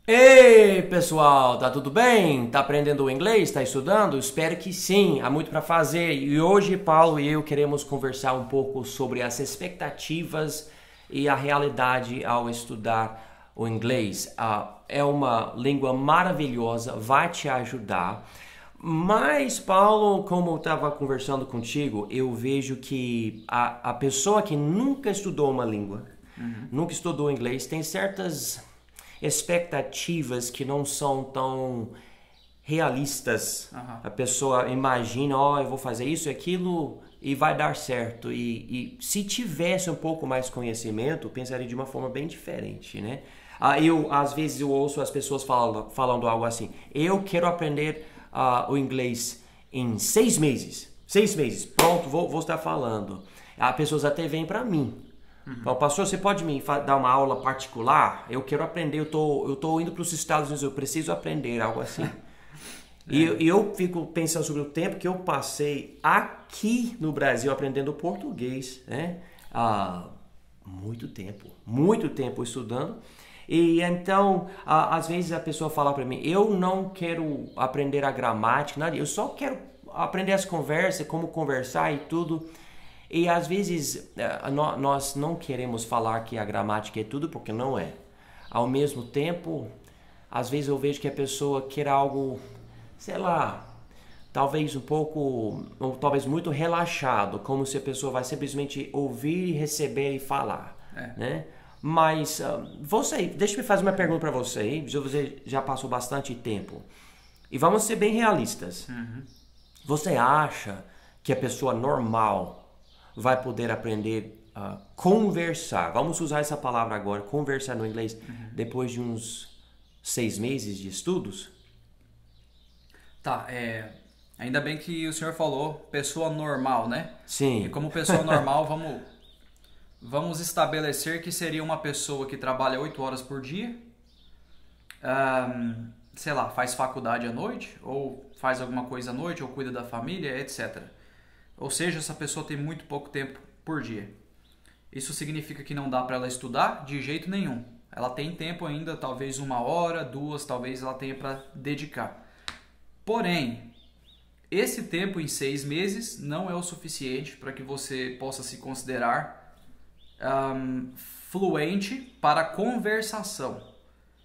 Ei, pessoal, tá tudo bem? Tá aprendendo o inglês? Tá estudando? Espero que sim, há muito para fazer. E hoje, Paulo e eu queremos conversar um pouco sobre as expectativas e a realidade ao estudar o inglês. É uma língua maravilhosa, vai te ajudar. Mas, Paulo, como eu estava conversando contigo, eu vejo que a pessoa que nunca estudou uma língua, nunca estudou inglês, tem certas expectativas que não são tão realistas. Aham. A pessoa imagina, eu vou fazer isso e aquilo e vai dar certo. E se tivesse um pouco mais conhecimento, pensaria de uma forma bem diferente, né? Às vezes eu ouço as pessoas falando algo assim: eu quero aprender o inglês em 6 meses. 6 meses, pronto, vou estar falando. As pessoas até vêm para mim. Fala, pastor, você pode me dar uma aula particular? Eu quero aprender, eu tô indo para os Estados Unidos, eu preciso aprender, algo assim. E eu fico pensando sobre o tempo que eu passei aqui no Brasil aprendendo português, né? Há muito tempo estudando. E então, às vezes a pessoa fala para mim, eu não quero aprender a gramática, nada, eu só quero aprender as conversas, como conversar e tudo. E às vezes nós não queremos falar que a gramática é tudo, porque não é. Ao mesmo tempo, às vezes eu vejo que a pessoa quer algo, sei lá, talvez um pouco, ou talvez muito relaxado, como se a pessoa vai simplesmente ouvir, receber e falar, É. né? Mas deixa eu fazer uma pergunta para você, hein? Você já passou bastante tempo. E vamos ser bem realistas. Você acha que a pessoa normal vai poder aprender a conversar? Vamos usar essa palavra agora, conversar no inglês, depois de uns 6 meses de estudos? Tá, ainda bem que o senhor falou pessoa normal, né? E Sim. como pessoa normal, vamos estabelecer que seria uma pessoa que trabalha 8 horas por dia, sei lá, faz faculdade à noite, ou faz alguma coisa à noite, ou cuida da família, etc. Ou seja, essa pessoa tem muito pouco tempo por dia. Isso significa que não dá para ela estudar de jeito nenhum. Ela tem tempo ainda, talvez 1 hora, 2, talvez ela tenha para dedicar. Porém, esse tempo em 6 meses não é o suficiente para que você possa se considerar fluente para conversação.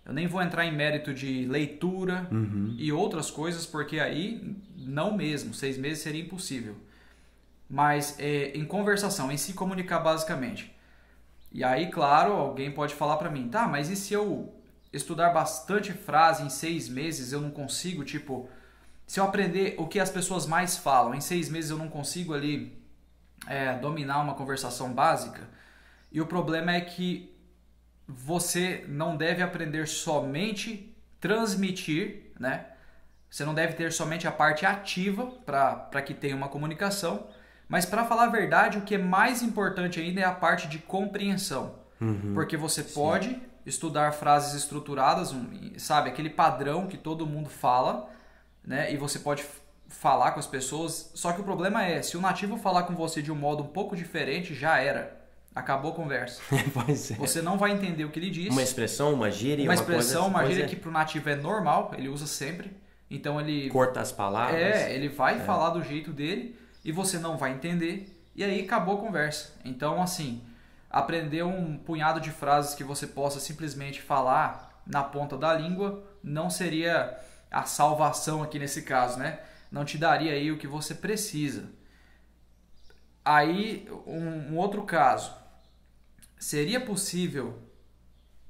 Eu nem vou entrar em mérito de leitura e outras coisas, porque aí não mesmo, 6 meses seria impossível. Mas em conversação, em se comunicar basicamente. E aí, claro, alguém pode falar para mim, tá, mas e se eu estudar bastante frase em 6 meses, eu não consigo, tipo, se eu aprender o que as pessoas mais falam, em 6 meses eu não consigo ali dominar uma conversação básica? E o problema é que você não deve aprender somente transmitir, né? Você não deve ter somente a parte ativa para que tenha uma comunicação, mas para falar a verdade, o que é mais importante ainda é a parte de compreensão. Porque você Sim. pode estudar frases estruturadas, sabe, aquele padrão que todo mundo fala, né? E você pode falar com as pessoas, só que o problema é, se o nativo falar com você de um modo um pouco diferente, já era. Acabou a conversa. Pois é. Você não vai entender o que ele Uma diz. expressão, uma gíria, Uma uma coisa, expressão, uma pois gíria é. que para o nativo é normal, ele usa sempre. Então Corta as palavras. ele vai falar do jeito dele e você não vai entender. E aí acabou a conversa. Então, assim, aprender um punhado de frases que você possa simplesmente falar na ponta da língua não seria a salvação aqui nesse caso, né? Não te daria aí o que você precisa. Aí, um outro caso. Seria possível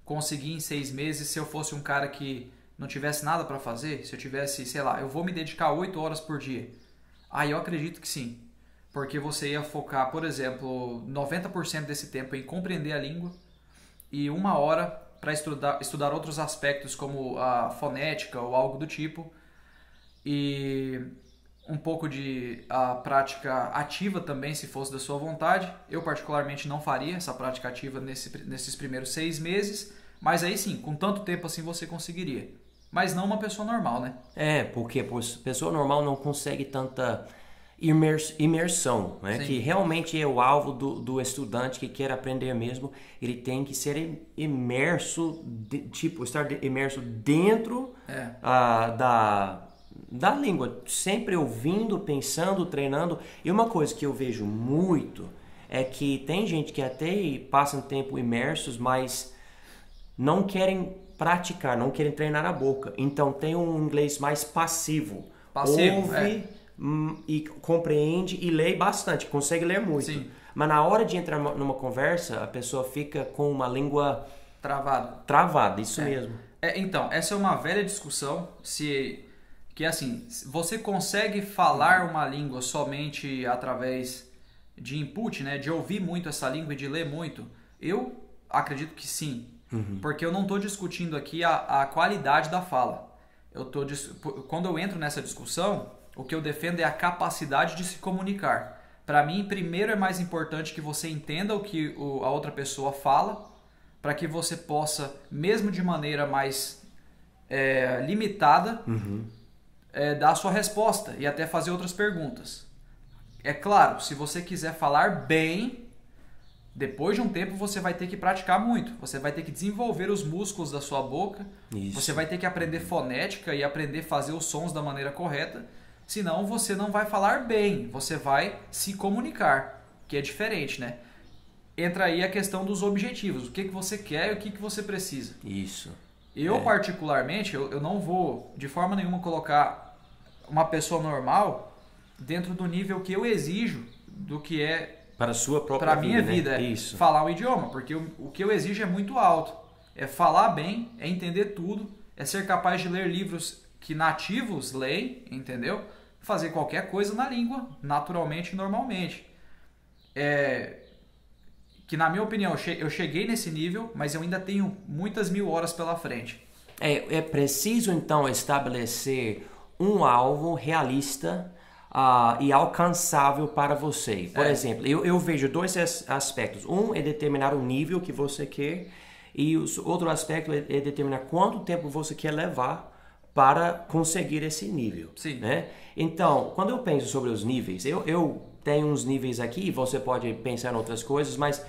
conseguir em 6 meses se eu fosse um cara que não tivesse nada para fazer? Se eu tivesse, sei lá, eu vou me dedicar 8 horas por dia. Aí eu acredito que sim. Porque você ia focar, por exemplo, 90% desse tempo em compreender a língua e 1 hora para estudar outros aspectos como a fonética ou algo do tipo. E um pouco de a prática ativa também, se fosse da sua vontade. Eu particularmente não faria essa prática ativa nesses primeiros 6 meses, mas aí sim, com tanto tempo assim você conseguiria. Mas não uma pessoa normal, né? Porque a pessoa normal não consegue tanta imersão, né? Que realmente é o alvo do estudante que quer aprender mesmo. Ele tem que ser imerso, estar imerso dentro da língua, sempre ouvindo, pensando, treinando. E uma coisa que eu vejo muito é que tem gente que até passa um tempo imersos, mas não querem praticar, não querem treinar a boca. Então tem um inglês mais passivo. Ouve e compreende e lê bastante, consegue ler muito. Sim. Mas na hora de entrar numa conversa, a pessoa fica com uma língua travada, isso mesmo. Então, essa é uma velha discussão, que assim, você consegue falar uma língua somente através de input, né, de ouvir muito essa língua e de ler muito? Eu acredito que sim, porque eu não estou discutindo aqui a qualidade da fala. Quando eu entro nessa discussão, o que eu defendo é a capacidade de se comunicar. Para mim, primeiro é mais importante que você entenda o que a outra pessoa fala, para que você possa, mesmo de maneira mais limitada, dar a sua resposta e até fazer outras perguntas. É claro, se você quiser falar bem, depois de um tempo você vai ter que praticar muito. Você vai ter que desenvolver os músculos da sua boca, você vai ter que aprender fonética e aprender a fazer os sons da maneira correta. Senão você não vai falar bem, você vai se comunicar, que é diferente, né? Entra aí a questão dos objetivos, o que você quer e o que você precisa. Isso. Eu particularmente, eu não vou de forma nenhuma colocar uma pessoa normal dentro do nível que eu exijo do que é para a sua própria minha vida, né? Falar um idioma, porque o que eu exijo é muito alto. É falar bem, é entender tudo, é ser capaz de ler livros que nativos leem, entendeu? Fazer qualquer coisa na língua, naturalmente e normalmente. Que na minha opinião, eu cheguei nesse nível, mas eu ainda tenho muitas 1000 horas pela frente. É preciso então estabelecer um alvo realista e alcançável para você. Por exemplo, eu vejo dois aspectos. Um é determinar o nível que você quer e o outro aspecto é determinar quanto tempo você quer levar para conseguir esse nível. Sim. Né? Então, quando eu penso sobre os níveis, eu tenho uns níveis aqui, você pode pensar em outras coisas, mas,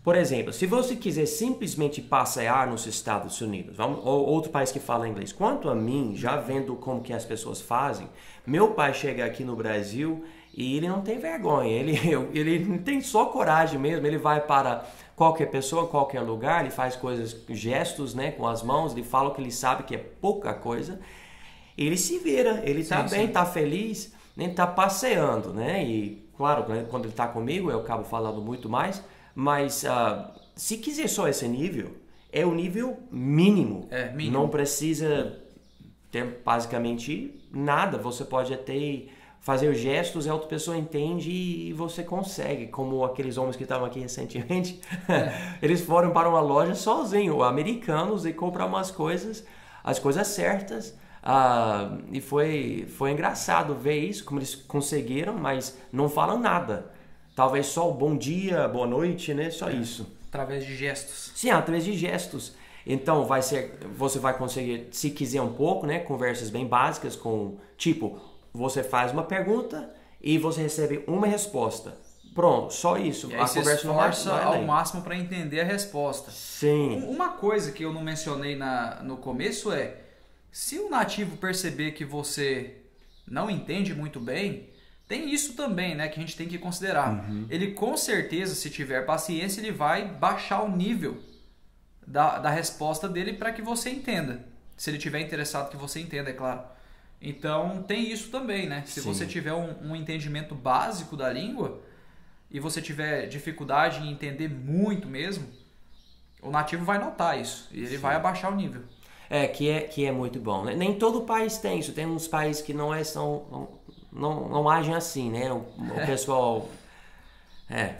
por exemplo, se você quiser simplesmente passear nos Estados Unidos, ou outro país que fala inglês, quanto a mim, já vendo como que as pessoas fazem, meu pai chega aqui no Brasil e ele não tem vergonha, ele tem só coragem mesmo, ele vai para qualquer pessoa, qualquer lugar, ele faz gestos, né, com as mãos, ele fala o que ele sabe que é pouca coisa, ele se vira, ele está bem, está feliz, nem está passeando, né? E claro, quando ele está comigo eu acabo falando muito mais, mas se quiser só esse nível, é o nível mínimo. Mínimo. Não precisa ter basicamente nada, você pode até fazer gestos, a outra pessoa entende e você consegue, como aqueles homens que estavam aqui recentemente, eles foram para uma loja sozinhos, americanos, e compraram as coisas certas, e foi engraçado ver isso, como eles conseguiram, mas não falam nada, talvez só bom dia, boa noite, né? Só isso. Através de gestos. Sim, através de gestos. Então você vai conseguir, se quiser um pouco, né, conversas bem básicas com, tipo, você faz uma pergunta e você recebe uma resposta. Pronto, só isso. E aí você esforça ao máximo para entender a resposta. Sim. Uma coisa que eu não mencionei no começo é, se o nativo perceber que você não entende muito bem, tem isso também, né, que a gente tem que considerar. Ele com certeza, se tiver paciência, ele vai baixar o nível da resposta dele para que você entenda. Se ele tiver interessado que você entenda, é claro. Então tem isso também, né? Se você tiver um entendimento básico da língua e você tiver dificuldade em entender muito mesmo, o nativo vai notar isso e ele vai abaixar o nível. Que é muito bom, né? Nem todo país tem isso. Tem uns países que não agem assim, né? O pessoal...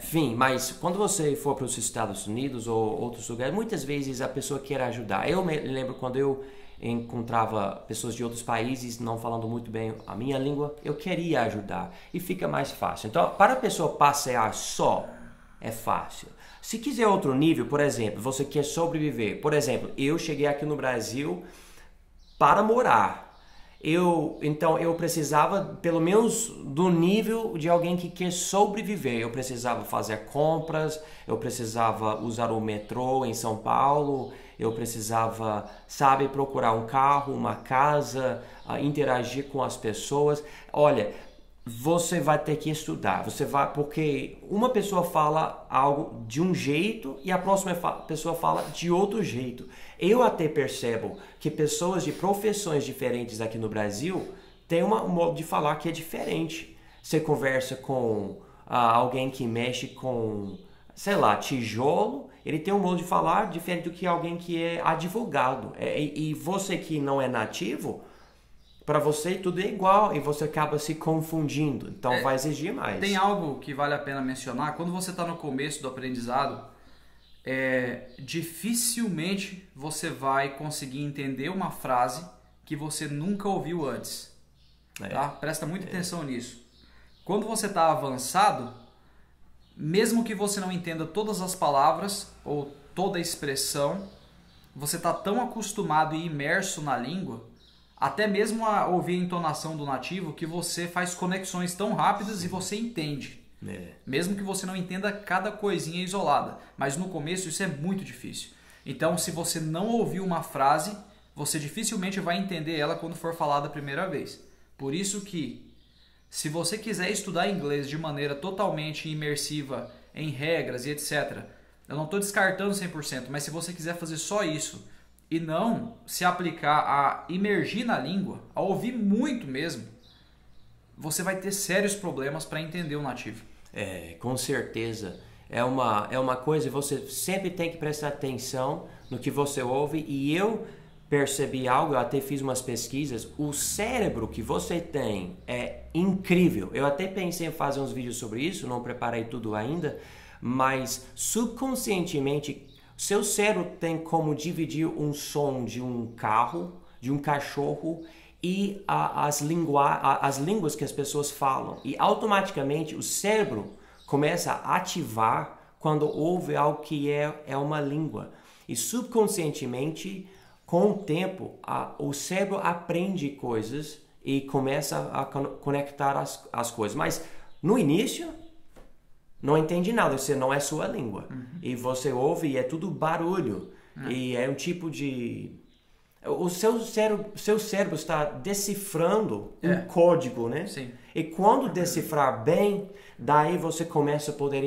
enfim, mas quando você for para os Estados Unidos ou outros lugares, muitas vezes a pessoa quer ajudar. Eu me lembro quando eu encontrava pessoas de outros países não falando muito bem a minha língua, eu queria ajudar e fica mais fácil. Então, para a pessoa passear só, é fácil. Se quiser outro nível, por exemplo, você quer sobreviver. Por exemplo, eu cheguei aqui no Brasil para morar. Então eu precisava pelo menos do nível de alguém que quer sobreviver. Eu precisava fazer compras, eu precisava usar o metrô em São Paulo, eu precisava, sabe, procurar um carro, uma casa, interagir com as pessoas. Olha, você vai ter que estudar, porque uma pessoa fala algo de um jeito e a próxima pessoa fala de outro jeito. Eu até percebo que pessoas de profissões diferentes aqui no Brasil têm um modo de falar que é diferente. Você conversa com alguém que mexe com, sei lá, tijolo, ele tem um modo de falar diferente do que alguém que é advogado. E você que não é nativo, para você tudo é igual e você acaba se confundindo, então vai exigir mais. Tem algo que vale a pena mencionar, quando você está no começo do aprendizado, dificilmente você vai conseguir entender uma frase que você nunca ouviu antes. Tá? Presta muita atenção nisso. Quando você está avançado, mesmo que você não entenda todas as palavras ou toda a expressão, você está tão acostumado e imerso na língua, até mesmo a ouvir a entonação do nativo, que você faz conexões tão rápidas e você entende. Mesmo que você não entenda cada coisinha isolada. Mas no começo isso é muito difícil. Então, se você não ouviu uma frase, você dificilmente vai entender ela quando for falada a primeira vez. Por isso que, se você quiser estudar inglês de maneira totalmente imersiva, em regras e etc., eu não estou descartando 100%, mas se você quiser fazer só isso e não se aplicar a imergir na língua, a ouvir muito mesmo, você vai ter sérios problemas para entender o nativo. Com certeza. É uma coisa, você sempre tem que prestar atenção no que você ouve. E eu percebi algo, eu até fiz umas pesquisas, o cérebro que você tem é incrível. Eu até pensei em fazer uns vídeos sobre isso, não preparei tudo ainda, mas subconscientemente seu cérebro tem como dividir um som de um carro, de um cachorro e as línguas que as pessoas falam. E automaticamente o cérebro começa a ativar quando ouve algo que é uma língua. E subconscientemente, com o tempo, o cérebro aprende coisas e começa a conectar as coisas. Mas no início, não entende nada, você não é sua língua. E você ouve e é tudo barulho. E é um tipo de... O seu cérebro está decifrando um código, né? Sim. E quando decifrar bem, daí você começa a poder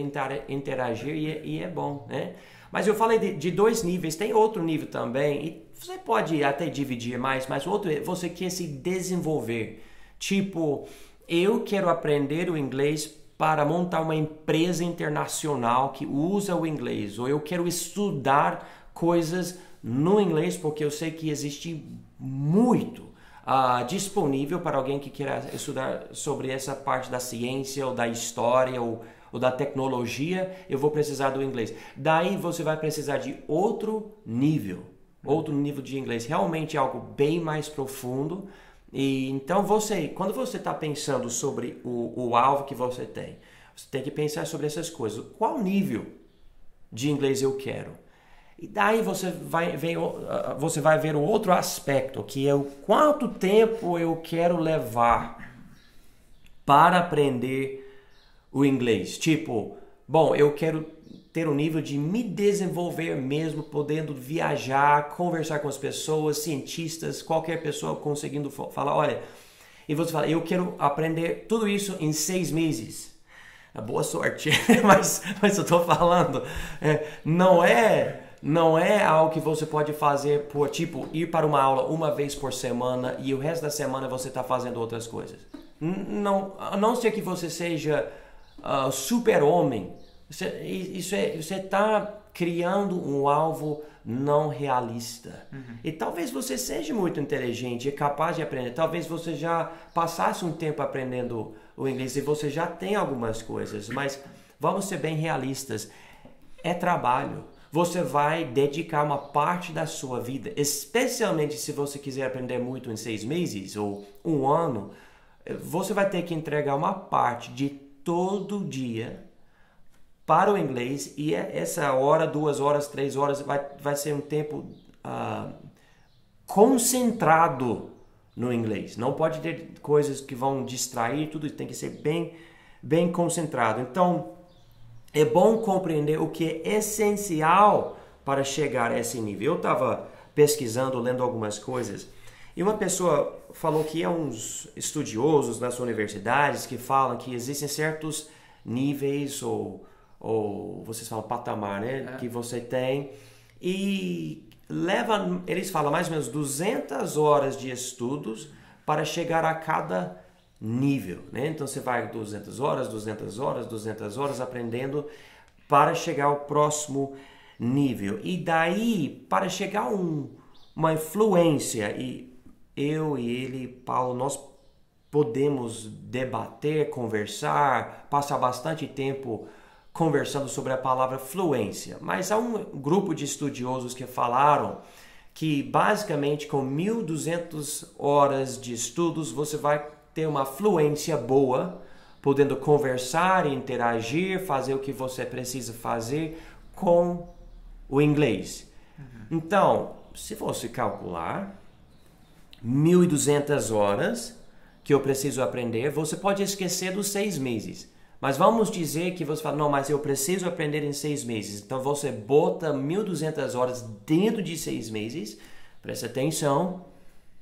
interagir e é bom, né? Mas eu falei de dois níveis, tem outro nível também, e você pode até dividir mais, mas o outro é você quer se desenvolver. Tipo, eu quero aprender o inglês para montar uma empresa internacional que usa o inglês, ou eu quero estudar coisas no inglês porque eu sei que existe muito disponível para alguém que queira estudar sobre essa parte da ciência ou da história ou da tecnologia. Eu vou precisar do inglês. Daí você vai precisar de outro nível de inglês, realmente algo bem mais profundo. E então quando você está pensando sobre o alvo que você tem que pensar sobre essas coisas. Qual nível de inglês eu quero? E daí você vai ver o outro aspecto, que é o quanto tempo eu quero levar para aprender o inglês. Tipo, bom, eu quero ter um nível de me desenvolver mesmo, podendo viajar, conversar com as pessoas, cientistas, qualquer pessoa conseguindo falar, olha, e você fala, eu quero aprender tudo isso em 6 meses. Boa sorte, mas eu estou falando, não é algo que você pode fazer por, tipo, ir para uma aula uma vez por semana e o resto da semana você está fazendo outras coisas. Não, a não ser que você seja super-homem, você está criando um alvo não realista. E talvez você seja muito inteligente e capaz de aprender. Talvez você já passasse um tempo aprendendo o inglês e você já tem algumas coisas, mas vamos ser bem realistas. É trabalho. Você vai dedicar uma parte da sua vida, especialmente se você quiser aprender muito em 6 meses ou 1 ano, você vai ter que entregar uma parte de todo dia para o inglês, e essa hora, 2 horas, 3 horas vai ser um tempo concentrado no inglês. Não pode ter coisas que vão distrair, tudo tem que ser bem concentrado. Então, é bom compreender o que é essencial para chegar a esse nível. Eu estava pesquisando, lendo algumas coisas, e uma pessoa falou que há uns estudiosos nas universidades que falam que existem certos níveis ou vocês falam patamar, né? Que você tem, e eles falam mais ou menos 200 horas de estudos para chegar a cada nível, né? Então você vai 200 horas aprendendo para chegar ao próximo nível. E daí, para chegar a uma influência, e eu e ele, Paulo, nós podemos debater, conversar, passar bastante tempo conversando sobre a palavra fluência. Mas há um grupo de estudiosos que falaram que basicamente com 1.200 horas de estudos você vai ter uma fluência boa, podendo conversar, interagir, fazer o que você precisa fazer com o inglês. Então, se você calcular 1.200 horas que eu preciso aprender, você pode esquecer dos 6 meses. Mas vamos dizer que você fala, não, mas eu preciso aprender em 6 meses. Então você bota 1.200 horas dentro de 6 meses, presta atenção,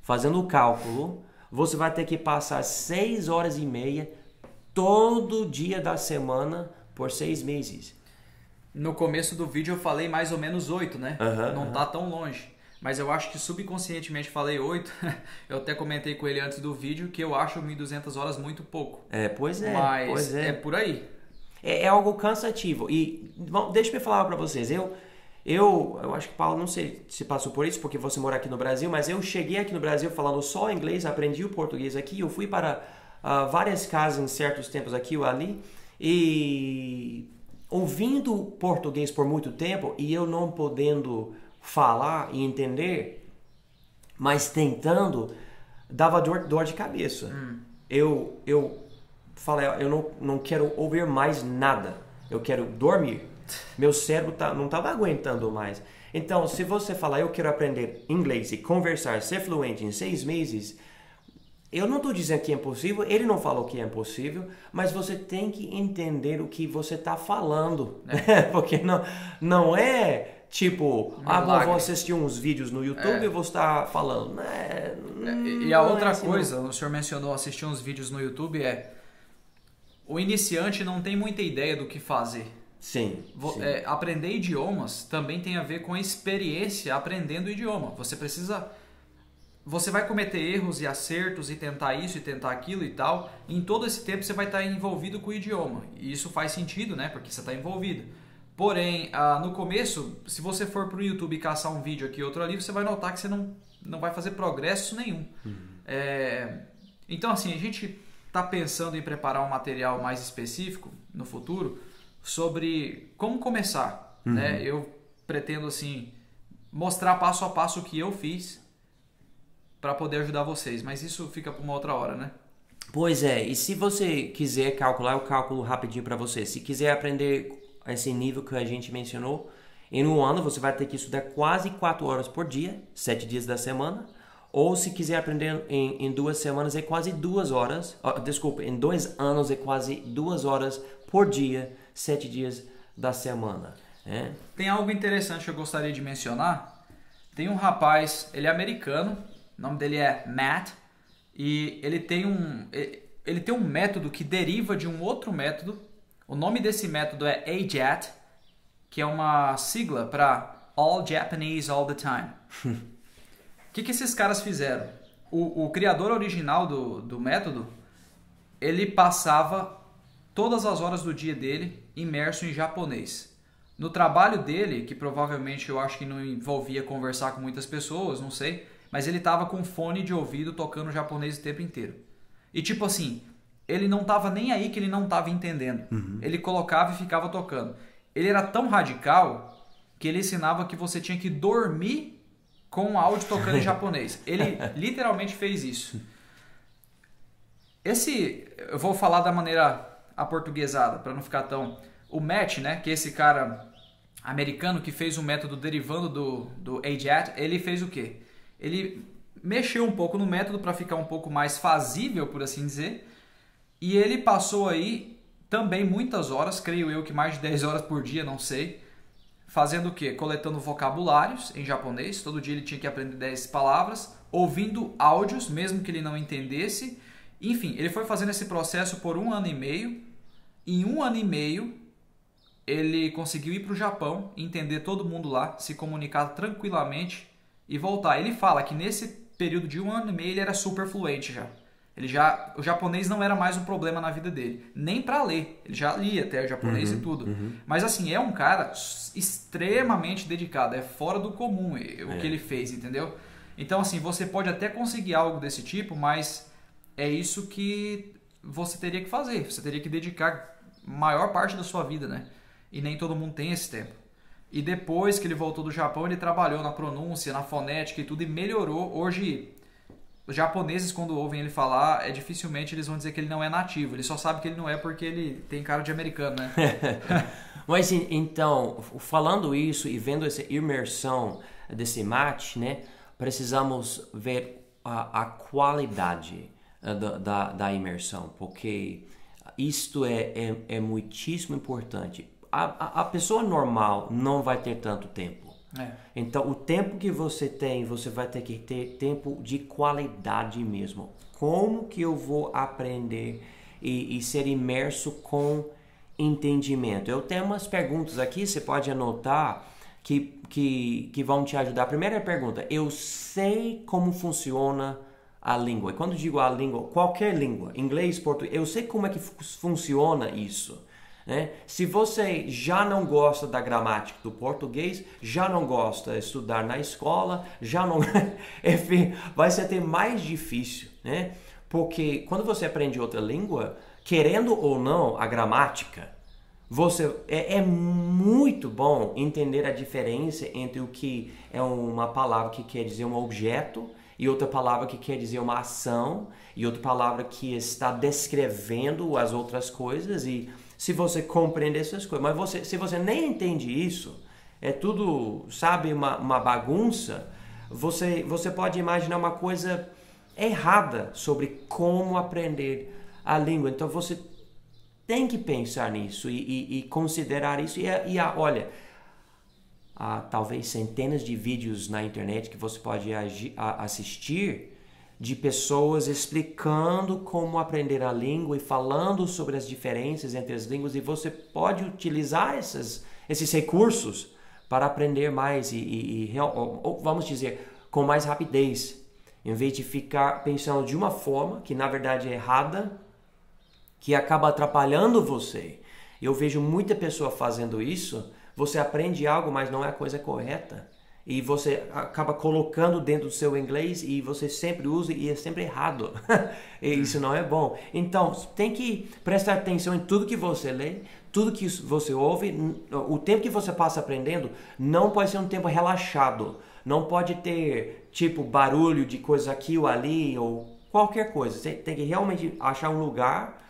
fazendo o cálculo, você vai ter que passar 6 horas e meia todo dia da semana por 6 meses. No começo do vídeo eu falei mais ou menos 8, né? Não tá tão longe. Mas eu acho que subconscientemente falei 8. Eu até comentei com ele antes do vídeo que eu acho 1.200 horas muito pouco. Pois é. Mas é por aí. É algo cansativo. E bom, deixa eu falar para vocês. Eu acho que Paulo, não sei se passou por isso, porque você mora aqui no Brasil, mas eu cheguei aqui no Brasil falando só inglês, aprendi o português aqui, eu fui para várias casas em certos tempos aqui ou ali, e ouvindo português por muito tempo, e eu não podendo falar e entender, mas tentando, dava dor de cabeça. Eu falei, eu não quero ouvir mais nada, eu quero dormir. Meu cérebro não estava aguentando mais. Então, se você falar, eu quero aprender inglês e conversar, ser fluente em 6 meses, eu não estou dizendo que é impossível, ele não falou que é impossível, mas você tem que entender o que você está falando. Porque não é tipo, vou assistir uns vídeos no YouTube e vou estar falando. E a outra coisa, o senhor mencionou assistir uns vídeos no YouTube, o iniciante não tem muita ideia do que fazer. Sim. Aprender idiomas também tem a ver com a experiência aprendendo o idioma. Você vai cometer erros e acertos e tentar isso e tentar aquilo e tal. E em todo esse tempo você vai estar envolvido com o idioma. E isso faz sentido, né? Porque você está envolvido. Porém, no começo, se você for para o YouTube caçar um vídeo aqui e outro ali, você vai notar que você não vai fazer progresso nenhum. Então, assim, a gente está pensando em preparar um material mais específico no futuro sobre como começar. Né? Eu pretendo, assim, mostrar passo a passo o que eu fiz para poder ajudar vocês. Mas isso fica para uma outra hora, né? Pois é. E se você quiser calcular, eu calculo rapidinho para você. Se quiser aprender esse nível que a gente mencionou, em um ano você vai ter que estudar quase 4 horas por dia, 7 dias da semana. Ou se quiser aprender em 2 semanas, é quase 2 horas. Em 2 anos é quase 2 horas por dia, 7 dias da semana. Tem algo interessante que eu gostaria de mencionar. Tem um rapaz, ele é americano, o nome dele é Matt, e ele tem um método que deriva de um outro método. O nome desse método é AJAT, que é uma sigla para All Japanese All the Time. O que esses caras fizeram? O criador original do método, ele passava todas as horas do dia dele imerso em japonês. No trabalho dele, que provavelmente eu acho que não envolvia conversar com muitas pessoas, não sei, mas ele estava com fone de ouvido tocando japonês o tempo inteiro. E tipo assim, ele não estava nem aí que ele não estava entendendo. Ele colocava e ficava tocando. Ele era tão radical que ele ensinava que você tinha que dormir com o áudio tocando em japonês. Ele literalmente fez isso. Eu vou falar da maneira aportuguesada, para não ficar tão... O Matt, né, que é esse cara americano que fez o método derivando do AJAT, ele fez o quê? Ele mexeu um pouco no método para ficar um pouco mais fazível, por assim dizer. E ele passou aí também muitas horas, creio eu que mais de 10 horas por dia, não sei, fazendo o quê? Coletando vocabulários em japonês. Todo dia ele tinha que aprender 10 palavras, ouvindo áudios, mesmo que ele não entendesse. Enfim, ele foi fazendo esse processo por 1 ano e meio. Em 1 ano e meio, ele conseguiu ir para o Japão, entender todo mundo lá, se comunicar tranquilamente e voltar. Ele fala que nesse período de 1 ano e meio ele era super fluente já. O japonês não era mais um problema na vida dele, nem para ler. Ele já lia até o japonês e tudo. Mas assim, é um cara extremamente dedicado, é fora do comum o que ele fez, entendeu? Então assim, você pode até conseguir algo desse tipo, mas é isso que você teria que fazer. Você teria que dedicar maior parte da sua vida, né? E nem todo mundo tem esse tempo. E depois que ele voltou do Japão, ele trabalhou na pronúncia, na fonética e tudo, e melhorou. Hoje, os japoneses, quando ouvem ele falar, dificilmente eles vão dizer que ele não é nativo. Ele só sabe que ele não é porque ele tem cara de americano, né? Mas então, falando isso e vendo essa imersão desse match, né? Precisamos ver a qualidade da imersão, porque isto é muitíssimo importante. A pessoa normal não vai ter tanto tempo. Então, o tempo que você tem, você vai ter que ter tempo de qualidade mesmo. Como que eu vou aprender e ser imerso com entendimento? Eu tenho umas perguntas aqui, você pode anotar, que vão te ajudar. A primeira pergunta: eu sei como funciona a língua. E quando digo a língua, qualquer língua, inglês, português, eu sei como é que funciona isso. Né? Se você já não gosta da gramática do português, já não gosta de estudar na escola, já não... Enfim, vai ser até mais difícil, né? Porque quando você aprende outra língua, querendo ou não, a gramática, é muito bom entender a diferença entre o que é uma palavra que quer dizer um objeto e outra palavra que quer dizer uma ação e outra palavra que está descrevendo as outras coisas. E se você compreender essas coisas, mas se você nem entende isso, é tudo, sabe, uma bagunça, você pode imaginar uma coisa errada sobre como aprender a língua. Então você tem que pensar nisso e considerar isso. Olha, há talvez centenas de vídeos na internet que você pode assistir de pessoas explicando como aprender a língua e falando sobre as diferenças entre as línguas, e você pode utilizar esses recursos para aprender mais ou vamos dizer, com mais rapidez, em vez de ficar pensando de uma forma que na verdade é errada, que acaba atrapalhando você. Eu vejo muita pessoa fazendo isso. Você aprende algo, mas não é a coisa correta. E você acaba colocando dentro do seu inglês e você sempre usa e é sempre errado. E isso não é bom. Então, tem que prestar atenção em tudo que você lê, tudo que você ouve. O tempo que você passa aprendendo não pode ser um tempo relaxado. Não pode ter, tipo, barulho de coisa aqui ou ali ou qualquer coisa. Você tem que realmente achar um lugar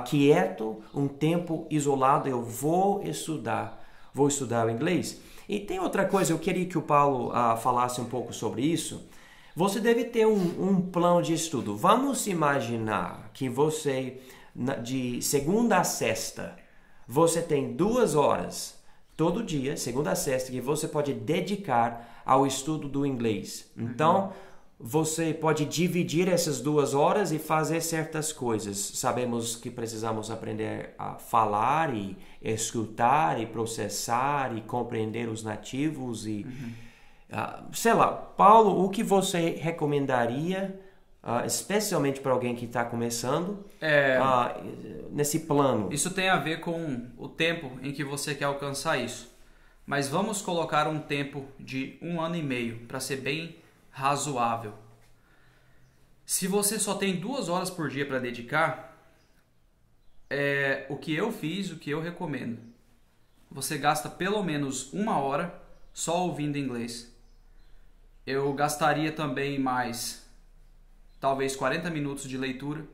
quieto, um tempo isolado. Eu vou estudar o inglês. E tem outra coisa, eu queria que o Paulo falasse um pouco sobre isso. Você deve ter um plano de estudo. Vamos imaginar que você, de segunda a sexta, você tem 2 horas todo dia, segunda a sexta, que você pode dedicar ao estudo do inglês. Então, você pode dividir essas 2 horas e fazer certas coisas. Sabemos que precisamos aprender a falar e escutar e processar e compreender os nativos e sei lá. Paulo, o que você recomendaria, especialmente para alguém que está começando, nesse plano? Isso tem a ver com o tempo em que você quer alcançar isso. Mas vamos colocar um tempo de 1 ano e meio para ser bem razoável. Se você só tem 2 horas por dia para dedicar, o que eu fiz, o que eu recomendo, você gasta pelo menos 1 hora só ouvindo inglês. Eu gastaria também mais talvez 40 minutos de leitura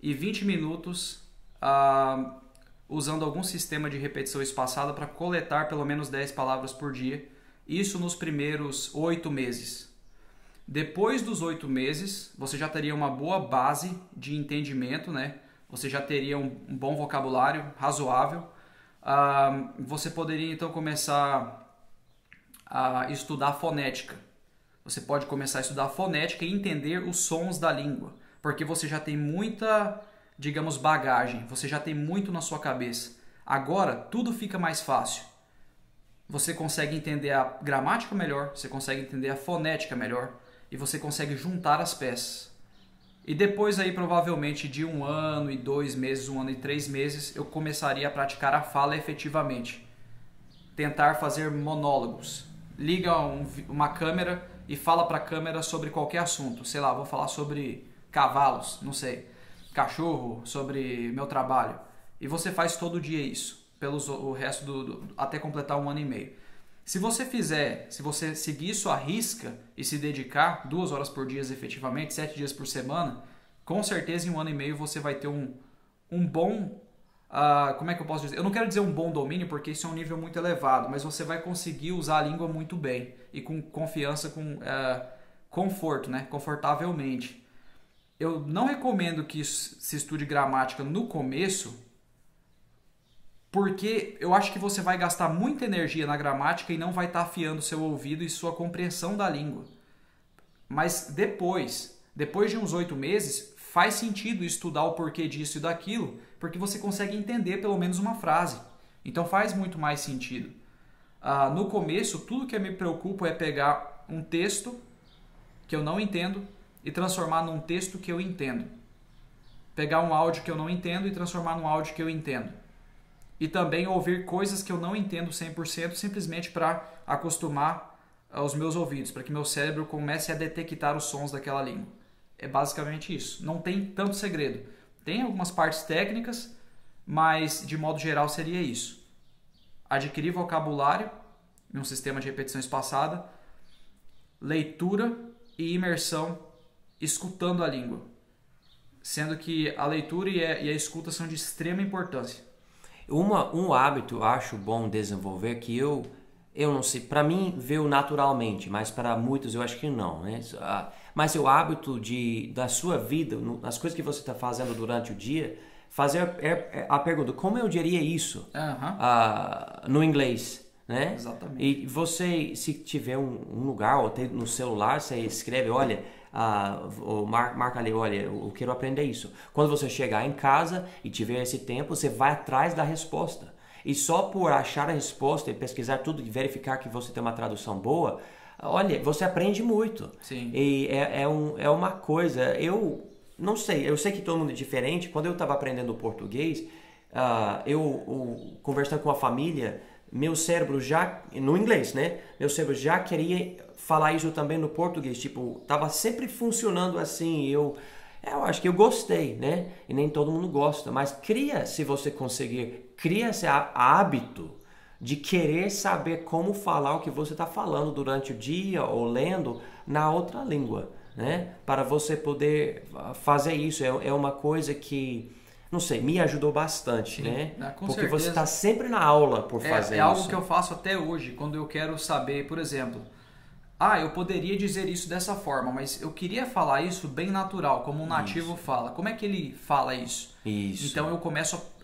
e 20 minutos usando algum sistema de repetição espaçada para coletar pelo menos 10 palavras por dia. Isso nos primeiros 8 meses. Depois dos 8 meses, você já teria uma boa base de entendimento, né? Você já teria um bom vocabulário razoável. Você poderia então começar a estudar fonética. Você pode começar a estudar fonética e entender os sons da língua, porque você já tem muita, digamos, bagagem, você já tem muito na sua cabeça. Agora, tudo fica mais fácil. Você consegue entender a gramática melhor, você consegue entender a fonética melhor e você consegue juntar as peças. E depois aí, provavelmente, de 1 ano e 2 meses, 1 ano e 3 meses, eu começaria a praticar a fala efetivamente. Tentar fazer monólogos. Liga uma câmera e fala para a câmera sobre qualquer assunto. Sei lá, vou falar sobre cavalos, não sei, cachorro, sobre meu trabalho. E você faz todo dia isso, o resto até completar 1 ano e meio. Se você seguir isso à risca e se dedicar 2 horas por dia efetivamente, 7 dias por semana, com certeza em 1 ano e meio você vai ter um bom, como é que eu posso dizer? Eu não quero dizer um bom domínio porque isso é um nível muito elevado, mas você vai conseguir usar a língua muito bem e com confiança, com conforto, né? Confortavelmente. Eu não recomendo que se estude gramática no começo, porque eu acho que você vai gastar muita energia na gramática e não vai estar afiando seu ouvido e sua compreensão da língua. Mas depois de uns 8 meses, faz sentido estudar o porquê disso e daquilo, porque você consegue entender pelo menos uma frase. Então faz muito mais sentido. No começo, tudo que eu me preocupo é pegar um texto que eu não entendo e transformar num texto que eu entendo. Pegar um áudio que eu não entendo e transformar num áudio que eu entendo. E também ouvir coisas que eu não entendo 100% simplesmente para acostumar os meus ouvidos, para que meu cérebro comece a detectar os sons daquela língua. É basicamente isso. Não tem tanto segredo. Tem algumas partes técnicas, mas de modo geral seria isso. Adquirir vocabulário em um sistema de repetição espaçada, leitura e imersão escutando a língua. Sendo que a leitura e a escuta são de extrema importância. Um hábito acho bom desenvolver que eu não sei, para mim veio naturalmente, mas para muitos eu acho que não, né? Mas o hábito da sua vida, as coisas que você está fazendo durante o dia, fazer a pergunta, como eu diria isso no inglês, né? Exatamente. E você, se tiver um lugar ou tem no celular, você escreve, olha, marca ali, olha, eu quero aprender isso. Quando você chegar em casa e tiver esse tempo, você vai atrás da resposta. E só por achar a resposta e pesquisar tudo e verificar que você tem uma tradução boa, olha, você aprende muito. Sim. E é uma coisa, eu não sei, eu sei que todo mundo é diferente. Quando eu estava aprendendo português, eu conversando com a família, meu cérebro já, no inglês, né? Meu cérebro já queria falar isso também no português, tipo, tava sempre funcionando assim, eu acho que eu gostei, né? E nem todo mundo gosta, mas se você conseguir, cria esse hábito de querer saber como falar o que você está falando durante o dia ou lendo na outra língua, né? Para você poder fazer isso, é uma coisa que, não sei, me ajudou bastante, né? Com porque certeza. você está sempre na aula por fazer isso. É algo que eu faço até hoje, quando eu quero saber, por exemplo, eu poderia dizer isso dessa forma, mas eu queria falar isso bem natural, como um nativo fala. Como é que ele fala isso? Isso. Então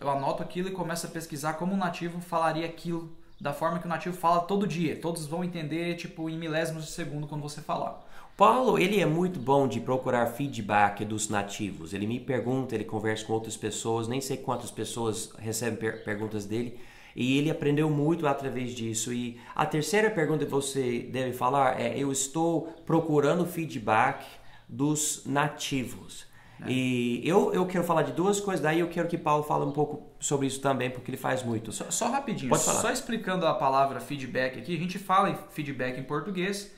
eu anoto aquilo e começo a pesquisar como um nativo falaria aquilo, da forma que o nativo fala todo dia. Todos vão entender, tipo, em milésimos de segundo quando você falar. Paulo, ele é muito bom de procurar feedback dos nativos. Ele me pergunta, ele conversa com outras pessoas, nem sei quantas pessoas recebem perguntas dele. E ele aprendeu muito através disso. E a terceira pergunta que você deve falar é: eu estou procurando feedback dos nativos. E eu quero falar de 2 coisas, daí eu quero que Paulo fale um pouco sobre isso também, porque ele faz muito. Só rapidinho, Pode falar. Só explicando a palavra feedback aqui, a gente fala em feedback em português,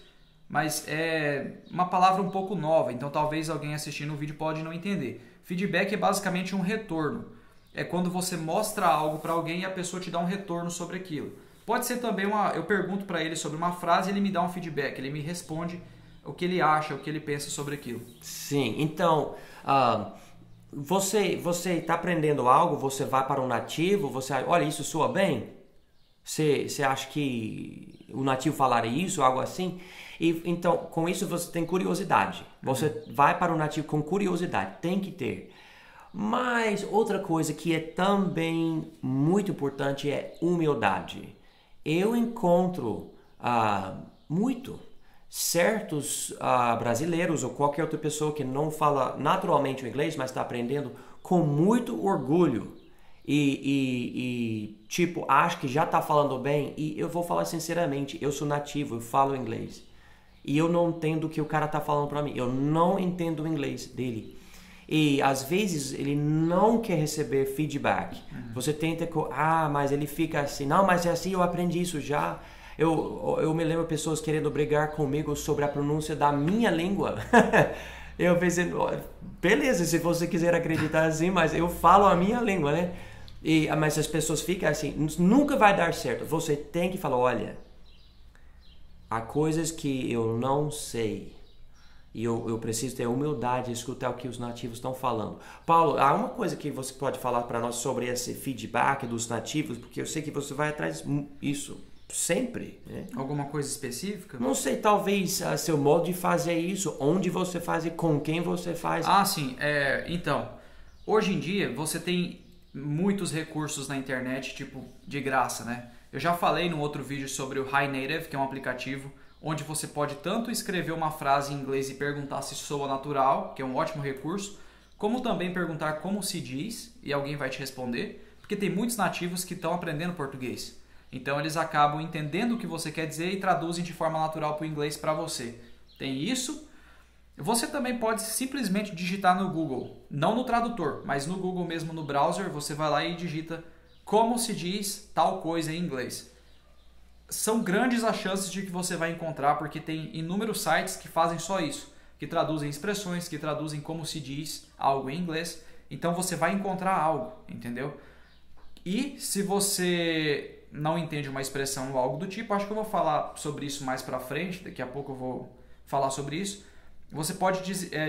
mas é uma palavra um pouco nova, então talvez alguém assistindo o vídeo pode não entender. Feedback é basicamente um retorno. É quando você mostra algo para alguém e a pessoa te dá um retorno sobre aquilo. Pode ser também eu pergunto para ele sobre uma frase e ele me dá um feedback, ele me responde o que ele acha, o que ele pensa sobre aquilo. Sim, então, você está aprendendo algo, você vai para um nativo, olha, isso soa bem? Você acha que o nativo falaria isso ou algo assim? E, então, com isso você tem curiosidade. Você vai para o nativo com curiosidade, tem que ter. Mas outra coisa que é também muito importante é humildade. Eu encontro muito certos brasileiros ou qualquer outra pessoa que não fala naturalmente o inglês, mas está aprendendo com muito orgulho tipo, acho que já está falando bem. E eu vou falar sinceramente, eu sou nativo, eu falo inglês e eu não entendo o que o cara está falando para mim, eu não entendo o inglês dele. E às vezes ele não quer receber feedback. Você tenta, mas ele fica assim, não, mas é assim, eu aprendi isso já. Eu me lembro pessoas querendo brigar comigo sobre a pronúncia da minha língua. Eu pensei, beleza, se você quiser acreditar assim, mas eu falo a minha língua, né? Mas as pessoas ficam assim, nunca vai dar certo. Você tem que falar, olha, há coisas que eu não sei. E eu preciso ter humildade de escutar o que os nativos estão falando. Paulo, há uma coisa que você pode falar para nós sobre esse feedback dos nativos, porque eu sei que você vai atrás disso sempre, né? Alguma coisa específica? Não sei, talvez seu modo de fazer isso, onde você faz e com quem você faz. Sim. Então, hoje em dia você tem muitos recursos na internet, tipo, de graça, né? Eu já falei no outro vídeo sobre o Hi Native, que é um aplicativo onde você pode tanto escrever uma frase em inglês e perguntar se soa natural, que é um ótimo recurso, como também perguntar como se diz e alguém vai te responder, porque tem muitos nativos que estão aprendendo português. Então eles acabam entendendo o que você quer dizer e traduzem de forma natural para o inglês para você. Tem isso. Você também pode simplesmente digitar no Google, não no tradutor, mas no Google mesmo no browser, você vai lá e digita como se diz tal coisa em inglês. São grandes as chances de que você vai encontrar, porque tem inúmeros sites que fazem só isso, que traduzem expressões, que traduzem como se diz algo em inglês. Então você vai encontrar algo, entendeu? E se você não entende uma expressão ou algo do tipo, acho que eu vou falar sobre isso mais pra frente, daqui a pouco eu vou falar sobre isso. Você pode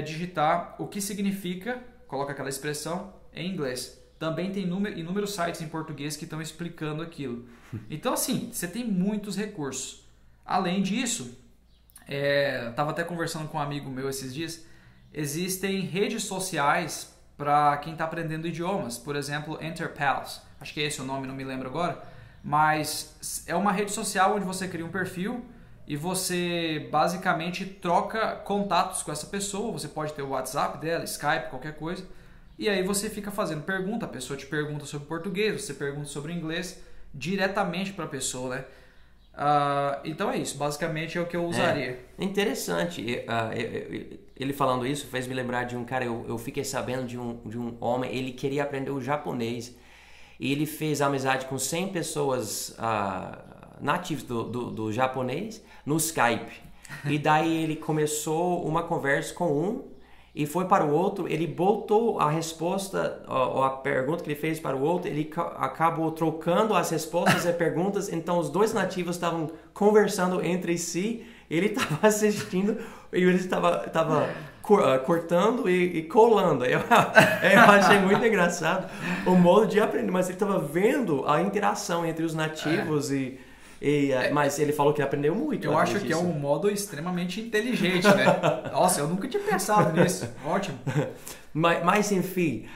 digitar o que significa, coloca aquela expressão em inglês. Também tem inúmeros sites em português que estão explicando aquilo. Então, assim, você tem muitos recursos. Além disso, estava até conversando com um amigo meu esses dias, existem redes sociais para quem está aprendendo idiomas. Por exemplo, Enterpals. Acho que é esse o nome, não me lembro agora. Mas é uma rede social onde você cria um perfil e você basicamente troca contatos com essa pessoa. Você pode ter o WhatsApp dela, Skype, qualquer coisa. E aí você fica fazendo pergunta, a pessoa te pergunta sobre português, você pergunta sobre inglês diretamente para a pessoa, né? Então é isso, basicamente é o que eu usaria. Interessante. Ele falando isso fez me lembrar de um cara, eu fiquei sabendo de um homem, ele queria aprender o japonês. E ele fez amizade com 100 pessoas nativas do japonês no Skype. E daí ele começou uma conversa com um e foi para o outro, ele botou a resposta, ou a pergunta que ele fez para o outro, ele acabou trocando as respostas e perguntas, então os dois nativos estavam conversando entre si, ele estava assistindo e ele estava cortando e colando. Eu achei muito engraçado o modo de aprender, mas ele estava vendo a interação entre os nativos mas ele falou que aprendeu muito. Eu acho que é um modo extremamente inteligente, né? Nossa, eu nunca tinha pensado nisso. Ótimo. Mas enfim,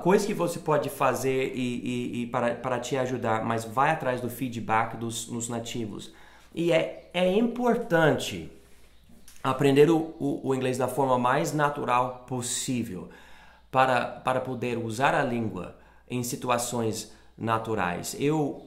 coisas que você pode fazer para te ajudar, mas vai atrás do feedback dos nativos. E é importante aprender o inglês da forma mais natural possível para poder usar a língua em situações naturais.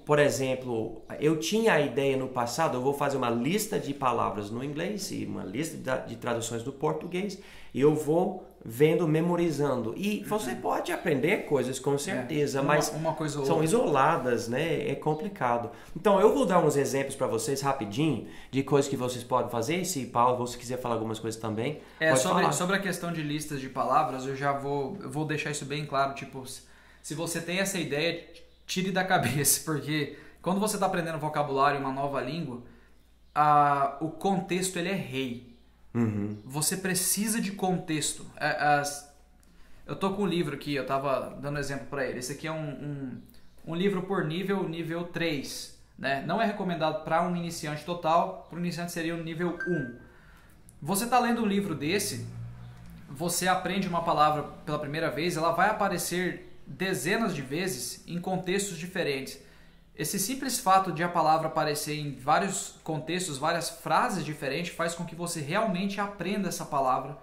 Por exemplo, eu tinha a ideia no passado, eu vou fazer uma lista de palavras no inglês e uma lista de traduções do português e eu vou vendo, memorizando. E você pode aprender coisas com certeza, mas uma coisa são isoladas, né? É complicado. Então eu vou dar uns exemplos para vocês rapidinho de coisas que vocês podem fazer. Se Paulo, você quiser falar algumas coisas também, pode falar. Sobre a questão de listas de palavras, eu vou deixar isso bem claro, tipo, se você tem essa ideia, tire da cabeça, porque quando você está aprendendo vocabulário em uma nova língua, o contexto ele é rei. Uhum. Você precisa de contexto. Eu tô com um livro aqui, eu tava dando exemplo para ele. Esse aqui é um livro por nível 3 né? Não é recomendado para um iniciante total, para um iniciante seria o nível 1. Você está lendo um livro desse, você aprende uma palavra pela primeira vez, ela vai aparecer dezenas de vezes em contextos diferentes. Esse simples fato de a palavra aparecer em vários contextos, várias frases diferentes, faz com que você realmente aprenda essa palavra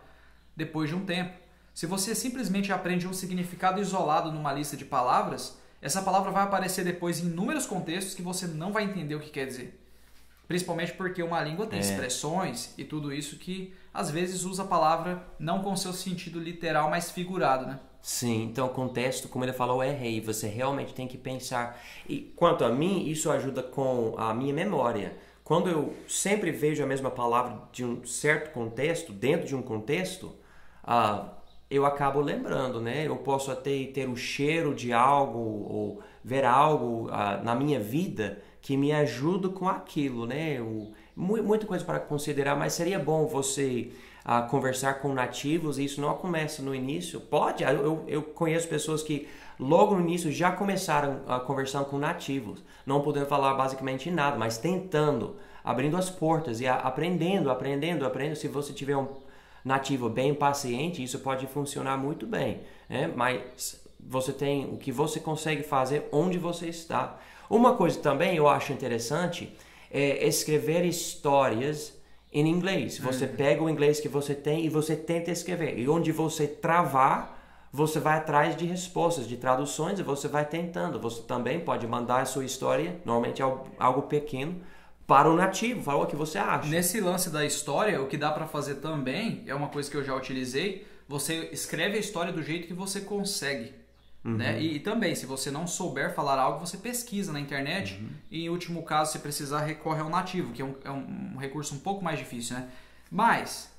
depois de um tempo. Se você simplesmente aprende um significado isolado numa lista de palavras, essa palavra vai aparecer depois em inúmeros contextos que você não vai entender o que quer dizer. Principalmente porque uma língua tem expressões e tudo isso que às vezes usa a palavra não com seu sentido literal, mas figurado, né? Sim, então o contexto, como ele falou, é rei. Você realmente tem que pensar. E quanto a mim, isso ajuda com a minha memória. Quando eu sempre vejo a mesma palavra de um certo contexto, dentro de um contexto, eu acabo lembrando, né? Eu posso até ter o cheiro de algo ou ver algo na minha vida que me ajuda com aquilo, né? Muita coisa para considerar, mas seria bom você conversar com nativos, e isso não começa no início. Pode, eu conheço pessoas que logo no início já começaram a conversar com nativos, não podendo falar basicamente nada, mas tentando, abrindo as portas e aprendendo. Se você tiver um nativo bem paciente, isso pode funcionar muito bem, né? Mas você tem o que você consegue fazer onde você está. Uma coisa também eu acho interessante é escrever histórias em inglês. Você pega o inglês que você tem e você tenta escrever. E onde você travar, você vai atrás de respostas, de traduções, e você vai tentando. Você também pode mandar a sua história, normalmente é algo pequeno, para o nativo, falar o que você acha. Nesse lance da história, o que dá para fazer também, é uma coisa que eu já utilizei, você escreve a história do jeito que você consegue. Né? E também, se você não souber falar algo, você pesquisa na internet e, em último caso, se precisar, recorre ao nativo, que é um recurso um pouco mais difícil, né? Mas,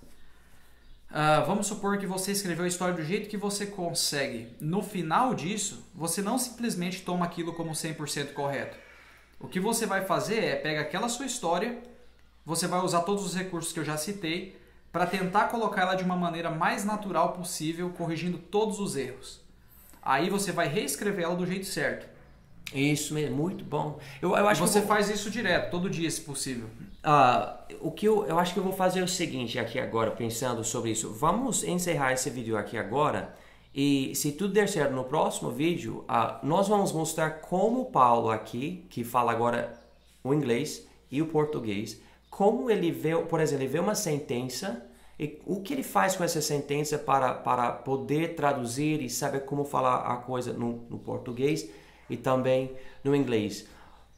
vamos supor que você escreveu a história do jeito que você consegue. No final disso, você não simplesmente toma aquilo como 100% correto. O que você vai fazer é pegar aquela sua história, você vai usar todos os recursos que eu já citei para tentar colocar ela de uma maneira mais natural possível, corrigindo todos os erros. Aí você vai reescrever ela do jeito certo. Isso mesmo, muito bom. Eu acho que você faz isso direto, todo dia, se possível. O que eu acho que eu vou fazer é o seguinte aqui agora, pensando sobre isso. Vamos encerrar esse vídeo aqui agora. E se tudo der certo no próximo vídeo, nós vamos mostrar como o Paulo aqui, que fala agora o inglês e o português, como ele vê, por exemplo, ele vê uma sentença. E o que ele faz com essa sentença para poder traduzir e saber como falar a coisa no português e também no inglês.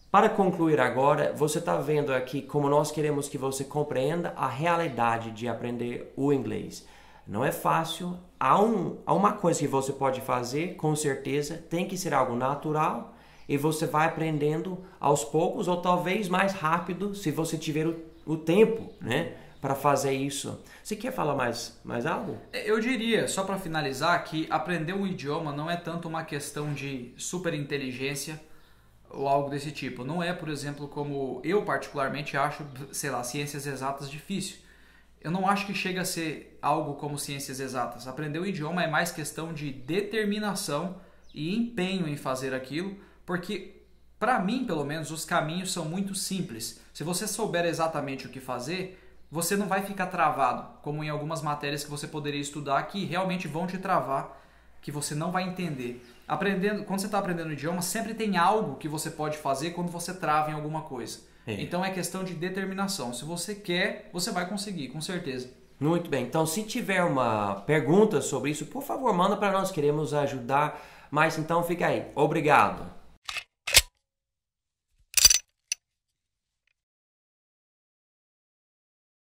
Para concluir agora, você está vendo aqui como nós queremos que você compreenda a realidade de aprender o inglês. Não é fácil, há uma coisa que você pode fazer, com certeza, tem que ser algo natural e você vai aprendendo aos poucos ou talvez mais rápido se você tiver o tempo, né? Para fazer isso. Você quer falar mais algo? Eu diria, só para finalizar, que aprender um idioma não é tanto uma questão de super inteligência ou algo desse tipo. Não é, por exemplo, como eu particularmente acho, sei lá, ciências exatas difícil. Eu não acho que chega a ser algo como ciências exatas. Aprender o idioma é mais questão de determinação e empenho em fazer aquilo, porque, para mim, pelo menos, os caminhos são muito simples. Se você souber exatamente o que fazer, você não vai ficar travado, como em algumas matérias que você poderia estudar que realmente vão te travar, que você não vai entender. Quando você está aprendendo o idioma, sempre tem algo que você pode fazer quando você trava em alguma coisa. Então é questão de determinação. Se você quer, você vai conseguir, com certeza. Muito bem. Então, se tiver uma pergunta sobre isso, por favor, manda para nós. Queremos ajudar. Mas então fica aí. Obrigado.